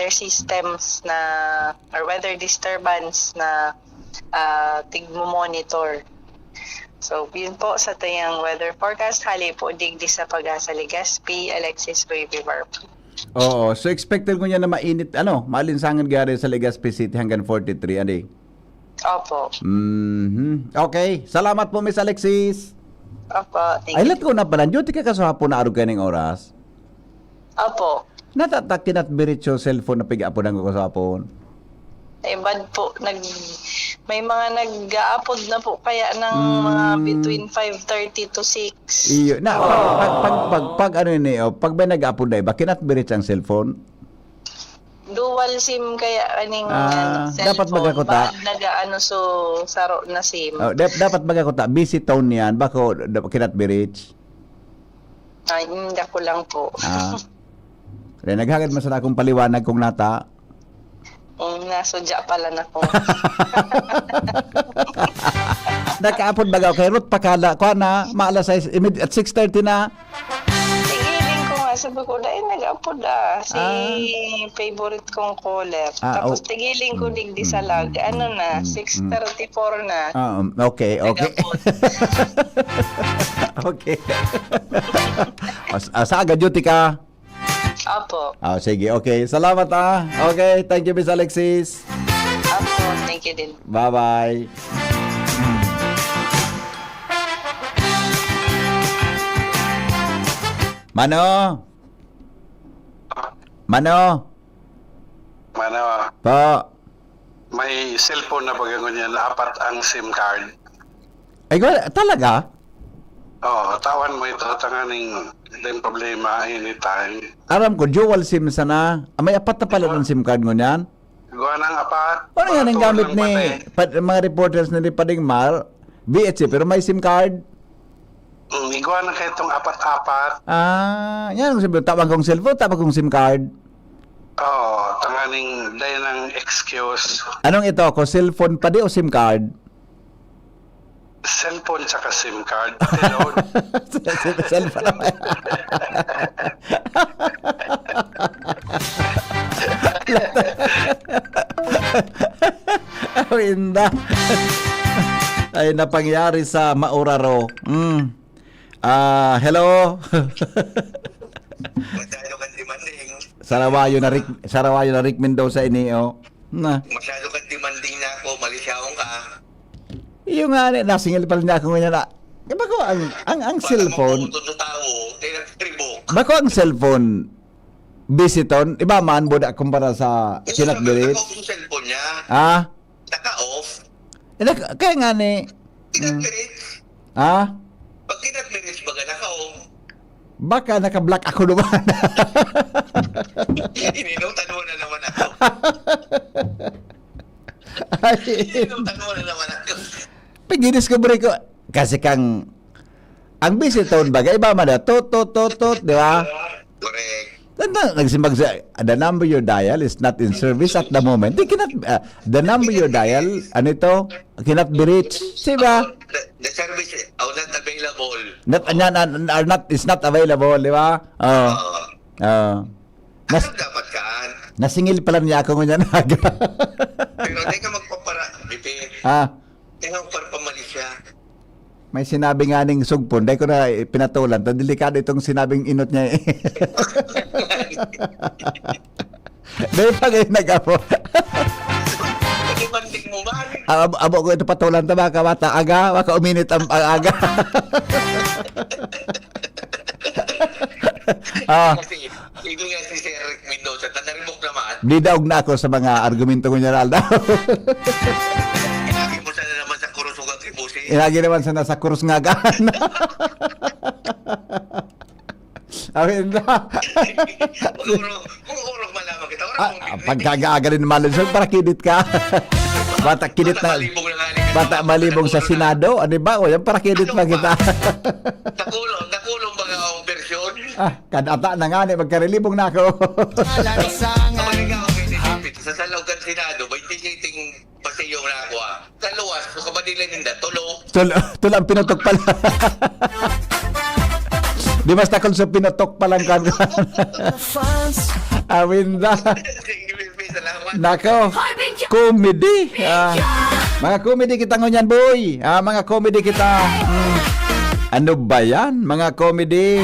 weather systems na or weather disturbance na tigmo-monitor. So, yun po sa tayang weather forecast. Hali po digdi sa Pag-asa Legazpi, Alexis Baby Barb. Oo, so expected ko niya na mainit, malinsangan gari sa Legazpi City hanggang 43, adi? Opo. Okay, salamat po, Miss Alexis. Opo, thank Ay, you. let ko na pala. Duty ka kasahapon na araw kaning oras. Opo. Natatakin at biritso cellphone na piga-apon ang kasahapon. Bad po, may mga nag-a-upload na po kaya ng mga between 5:30 to 6. Iyo, na pag ano ni, pag may nag-upload na iba, kinat biritso ang cellphone. Dual SIM kaya aning dapat cellphone. magakuta. Nag-ano so saro na SIM. Dapat magakuta. Busy tone yan. Bako kinat biritso. Ay, hindi ko lang po. Kaya naghagad man sa akong paliwanag kung nata. Nasudya pala na po. Nakaapod baga kay Ruth Pakala ko na maalas at 6:30 na. Tigiling ko nga sabi ko dahil nag-upload si favorite kong caller. Tapos tigiling ko digdi sa lag. Ano na 6:34 na. Okay. Okay. Sa aga duty ka. Apo. Sige, okay. Salamat Okay, thank you, Miss Alexis. Apo, thank you din. Bye-bye. Mano? Po. May cellphone na bagang niya na apat ang SIM card. Ay, talaga? Oo, tawan mo ito, tanganing din problema anytime. Aram ko, dual SIM sana. May apat na pala ng SIM card mo niyan? Gawa ng apat. Ano yan ang gamit ni mga reporters na ni Pading Mar? VHC, pero may SIM card? Igawa na kayo itong apat-apat. Yan ang sabi. Tawag kong cellphone, tawag kong SIM card. Oo, tanganing dahil ng excuse. Anong ito ako? Cellphone pa di o SIM card? Cellphone tsaka SIM card. Load. Cellphone naman. Inda. Ay napangyari sa Mauraro. Hello. Masyado kang demanding. Sarawayo na Rick Mendoza inio. Masyado kang demanding na ako. Malisyaong ka. Yung nga, nasingil pa rin ako ngayon na. Bako ang cellphone. Para tao, tinagtribo. Bako ang cellphone. Bisiton. Iba man, boda kumpara sa kinatbirit. Naka-off yung cellphone niya. Naka-off. Kaya nga ni. Kinatbirit. Pag kinatbirit, baga naka-off. Baka naka-block ako naman. Ininutan mo na naman ako. Ininutan mo na naman ako. Pag-discover ko, kasi ang bisiton bagay, iba man na, tot, di ba? Correct. Nagsimbag sa, the number you dial is not in service at the moment. The number you dial, ano ito, cannot be reached. Diba? The service are not available. Is not available, di ba? Ano dapat kaan? Nasingil pala niya ako ngayon. Pero hindi ka magpapara. Bibi. Hindi ka magpapamalis siya. May sinabi nga ning sugpon, dahil ko na pinatulan. Delikado itong sinabing inot niya eh. Dahil pa kayo nag-apo. Pag-ibanding mo ba? Abo ko ito patulan ta baka bata aga, baka uminit ang aga. Kasi, ito nga si Sir Mendoza, na-remoke naman. Didaog na ako sa mga argumento ko niya, Alda. Inagi mo sana naman sa kurusugang tribusi. Inagi naman sana sa kurus nga gaan. Amin na. Kung urok malaman kita, Pagkagaaga rin naman, para kidit ka. Bata kidit na. Bata malibong sa Senado. Ano ba? O yan, para kidit pa kita. Nakulong ba nga ang versyon? Kadata na nga, magkarilibong na ako. Sa Salawgan Senado, may tisiting pasiyong na ako Sa luwas, kung kabadilan ninda, tulo. Tulo ang pinutok pala. Di basta kung sa pinutok palang kan. Awin na. Nako, comedy. Mga comedy kita ngunyan, boy. Mga comedy kita. Ano ba yan? Mga comedy.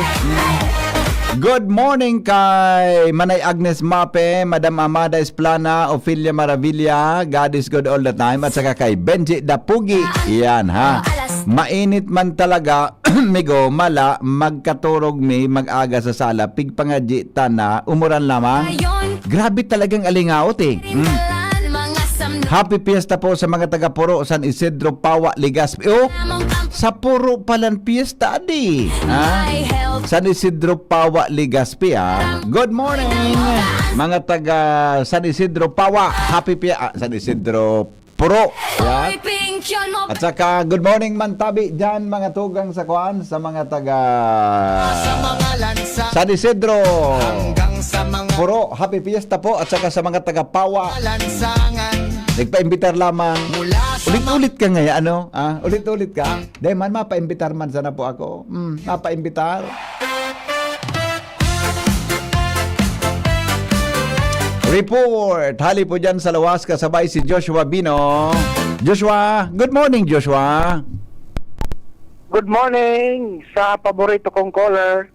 Good morning kay Manay Agnes Mape, Madam Amada Esplana, Ophelia Maravilla, God is good all the time, at saka kay Benji Dapugi. Yan ha. Mainit man talaga, migo, mala, magkaturog mi, mag-aga sa sala, pigpangaji, tana, umuran lamang. Grabe talagang alingaot eh. Happy Fiesta po sa mga taga-Puro, San Isidro, Pawa, Legazpi. Oh, sa Puro palang Fiesta, adi. San Isidro, Pawa, Legazpi. Good morning, mga taga San Isidro, Pawa. Happy Fiesta. San Isidro, Puro. Yan. At saka, good morning, Mantabi. Diyan, mga tugang sa kuan, sa mga taga San Isidro, Puro. Happy Fiesta po. At saka sa mga taga Pawa. Nagpa-imbitar lamang. Ulit-ulit ka ngayon, ano? Ulit-ulit ka. Dahil man, mapa-imbitar man sana po ako. Mapa-imbitar. Report. Hali po dyan sa lawas, kasabay si Joshua Bino. Joshua, good morning, Joshua. Good morning sa paborito kong caller.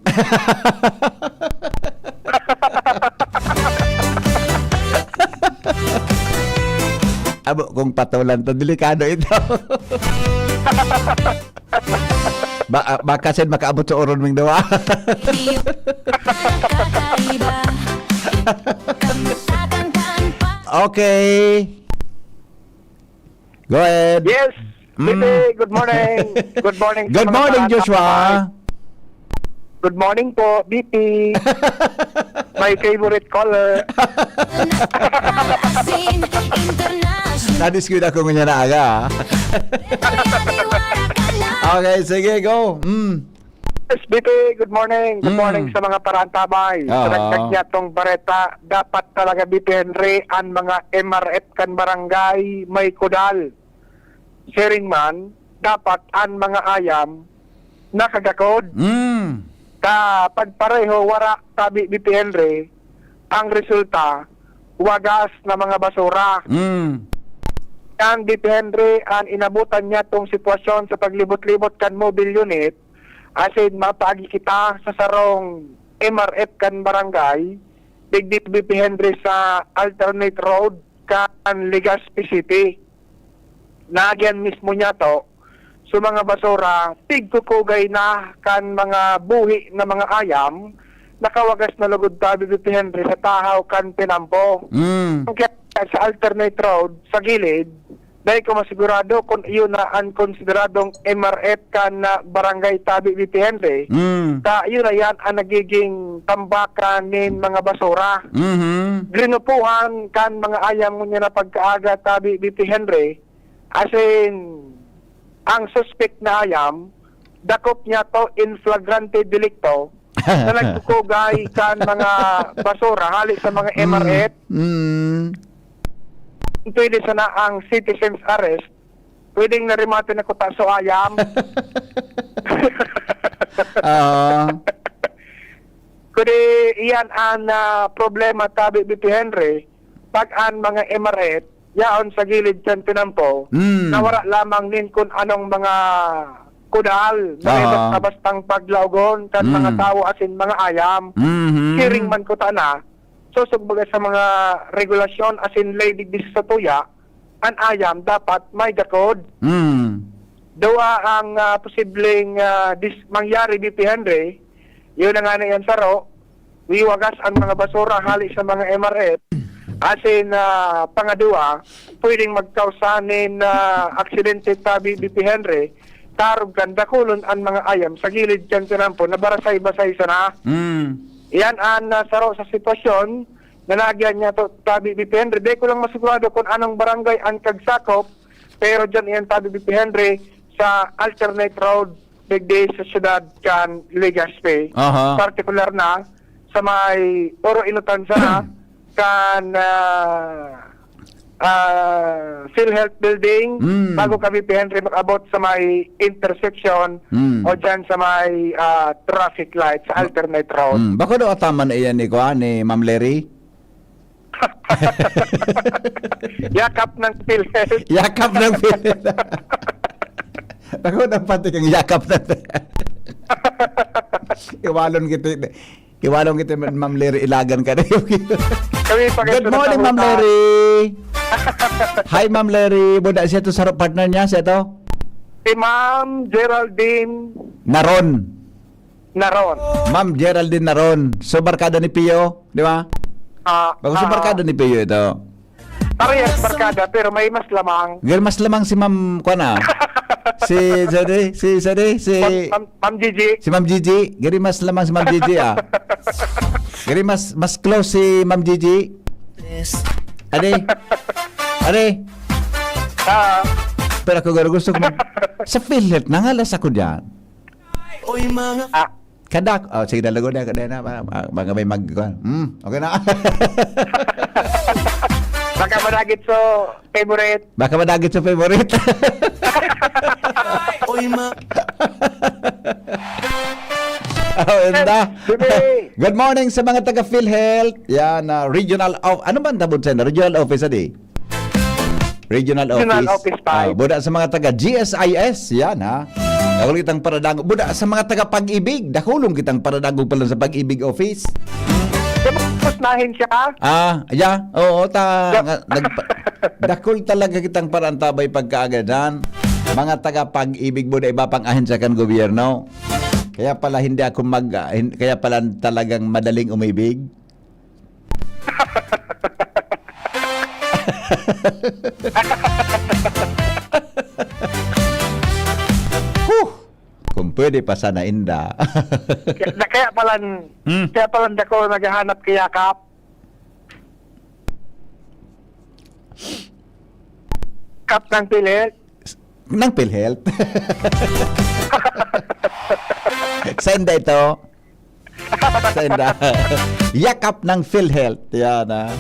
Abo, kung patulan to, delikado ito. Baka sin makaabot sa oron ming dawa. Okay. Go ahead. Yes, Bibi, good morning. Good morning. sa Good mga morning, bata. Joshua. Good morning po, BP. My favorite caller. Nadiscuit ako ngayon na aga. Okay, sige, go. Yes, BP, good morning. Good morning sa mga parantabay. Sa nagtag niya tong bareta, dapat talaga BP Henry ang mga MRF kan barangay may kudal. Sharing man, dapat ang mga ayam nakagakod. Kapag pareho wara tabi BP Henry, ang resulta wagas na mga basura. Ang BP Henry ang inabutan niya tong sitwasyon sa paglibot-libot kan mobile unit, asin mapagi kita sa sarong MRF kan barangay, digdip BP Henry sa alternate road kan Legazpi City. Nagyan mismo niya to, so mga basura, tigkukugay na kan mga buhi na mga ayam, nakawagas na lugod tabi BP Henry sa tahaw kan Pinampo. Kaya sa alternate road, sa gilid, dahil ko masigurado kung iyon na ang konsideradong MRF kan na barangay tabi BP Henry, yun na yan ang nagiging tambakan nin mga basura. Grinupuhan kan mga ayam mo niya na pagkaaga tabi BP Henry, asin ang suspect na ayam, dakop niya to in flagrante delicto na nagkukugay kan mga basura hali sa mga MRF. Pwede sana ang citizen's arrest, pwedeng narimate na kuta so ayam. Kundi iyan ang problema tabi BP Henry, pag ang mga MRF yaon sa gilid kan Pinampo, nawara lamang nin kung anong mga kudal, na bastang paglaugon kan mga tao asin mga ayam. Hearing man ko na, susugbaga sa mga regulasyon asin lady dis sa tuya, ang ayam dapat may gakod. Dawa ang posibleng mangyari BP Henry, yun na nga na yan saro, wiwagas ang mga basura hali sa mga MRF, asin pangadua, pwedeng magkausanin aksidente tabi BP Henry, tarog ganda kulon ang mga ayam sa gilid kan Pinampo na barasay-basay sana. Yan ang saro sa sitwasyon na nagyan niya to tabi BP Henry. Di ko lang masigurado kung anong barangay ang kagsakop, pero dyan yan tabi BP Henry sa alternate road bigday sa syudad kan Legazpi. Particular na sa may Oro Inutan sana kan PhilHealth Building, bago kami BP Henry mag-abot sa may intersection o dyan sa may traffic light sa alternate road. Bako daw ataman iyan ni Ma'am Larry? Yakap ng PhilHealth. Yakap ng PhilHealth. Ako na pati kang yakap ng Iwalon kita, Ma'am Larry, ilagan ka na yung Good morning, Ma'am Larry. Hi, Ma'am Larry. Buda siya to sa partner niya, siya to? Si Ma'am Geraldine Naron. Ma'am Geraldine Naron. So, barkada ni Pio, di ba? Bago si barkada ni Pio ito. Parehas barkada, pero may mas lamang. Mas lamang si Ma'am Kwana. Si Ma'am Gigi. Si Ma'am Gigi. Gari mas lamang si Ma'am Gigi, ah. Gari mas close si Ma'am Gigi. Ade. Pero ako gusto ko sa PhilHealth, nangalas ako dyan. Kadak. Oh, sige na lago na. Mga may okay na. Baka madagit so favorite. Good morning sa mga taga PhilHealth. Yan, regional ano ba ang tabod sa regional office adi? Regional office 5. Buda sa mga taga GSIS, yan ha. Dakulong kitang paradago. Buda sa mga taga Pag-ibig, dakulong kitang paradago pala sa Pag-ibig office. Nahin siya? Oo, dakol talaga kitang parantabay pagkaagadan. Mga taga Pag-ibig mo na iba pang ahensya kan gobyerno. Kaya pala hindi ako kaya pala talagang madaling umibig. Kung pwede pa sana inda. Kaya pala ako naghahanap kay Yakap. Kap ng PhilHealth. Ng PhilHealth. Senda ito. Yakap ng PhilHealth. Yan ha.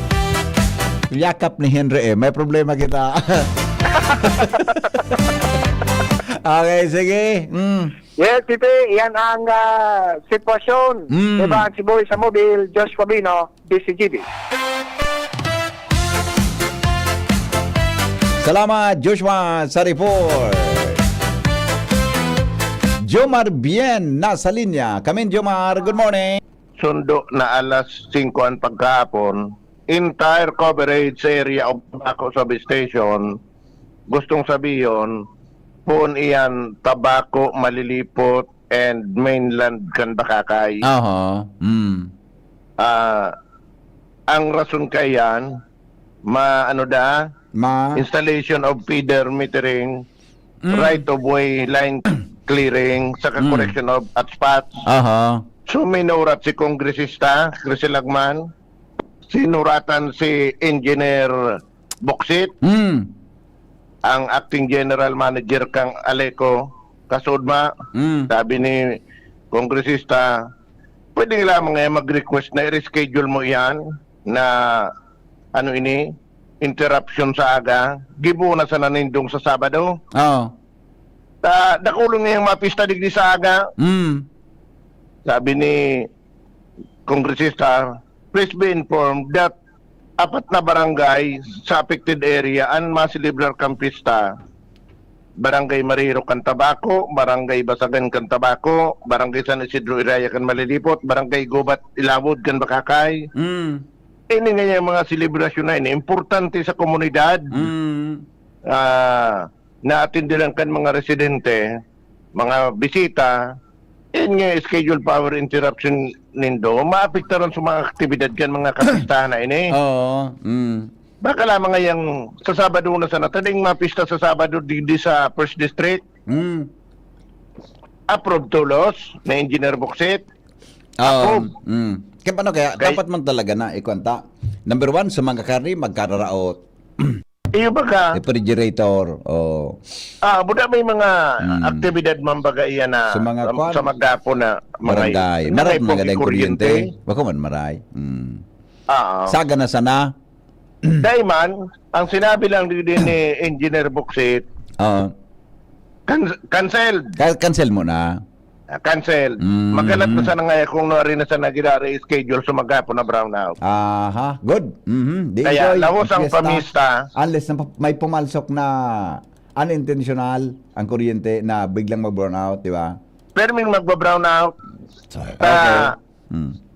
Yakap ni Henry May problema kita. Okay, sige. Yes, Pipi, yan ang sitwasyon. Diba, si Boy sa Mobile, Josh Fabino, DCGB. Salamat, Joshua, sa report. Jomar Bien, nasa linya. Kamin, Jomar, good morning. Sundo na alas 5 ang pagkahapon, entire coverage area of Tobacco Substation, gustong sabihin, pun iyan, Tabako, Malilipot, and mainland kan Bakakay. Ang rason kayan, installation of feeder metering, right of way line clearing, saka correction of hotspots. So minurat si Kongresista Crisel Lagman, sinuratan si Engineer Boksit, ang acting general manager kang Aleco Kasudma. Sabi ni Kongresista, pwede lamang mag-request na i-reschedule mo yan na interruption sa aga, gibo na sa nanindong sa Sabado. Dakulong niya yung mapista digdi sa aga. Sabi ni Kongresista, please be informed that 4 na barangay sa affected area ang masilibrar kang pista. Barangay Mariro kan Tabako, Barangay Basagan kan Tabako, Barangay San Isidro Iraya kan Malilipot, Barangay Gubat Ilawod kan Bakakay. Ini nga yung mga selebrasyon na ini, importante sa komunidad. Na-attendilan kan mga residente, mga bisita, yan nga schedule power interruption nindo, maapekta rin sa mga aktibidad kan mga kapistahan na ini. Baka lamang nga yung sa Sabado na sana, taling mapista sa Sabado di sa First District. Approved tulos na Engineer Boksit. Kaya paano kaya? Dapat man talaga na ikwanta. Number 1, sa mga karni, magkararaot. Iyo ba ka? Refrigerator. Buda may mga aktibidad man baga iyan na sa magapo na barangay. Maray mga gadang kuryente. Bako man maray. Saga na sana. Daiman, ang sinabi lang din ni Engineer Boksit, canceled. Cancel mo na. cancel. Magalat na sana nga kung nari na sa nagirari schedule so maghapon na brownout. Aha, good. Di Kaya enjoy lahos ang fiesta. pamista. Unless may pumalsok na unintentional ang kuryente na biglang mag-burnout, di ba? Pero may magba-brownout. So, Ah, okay.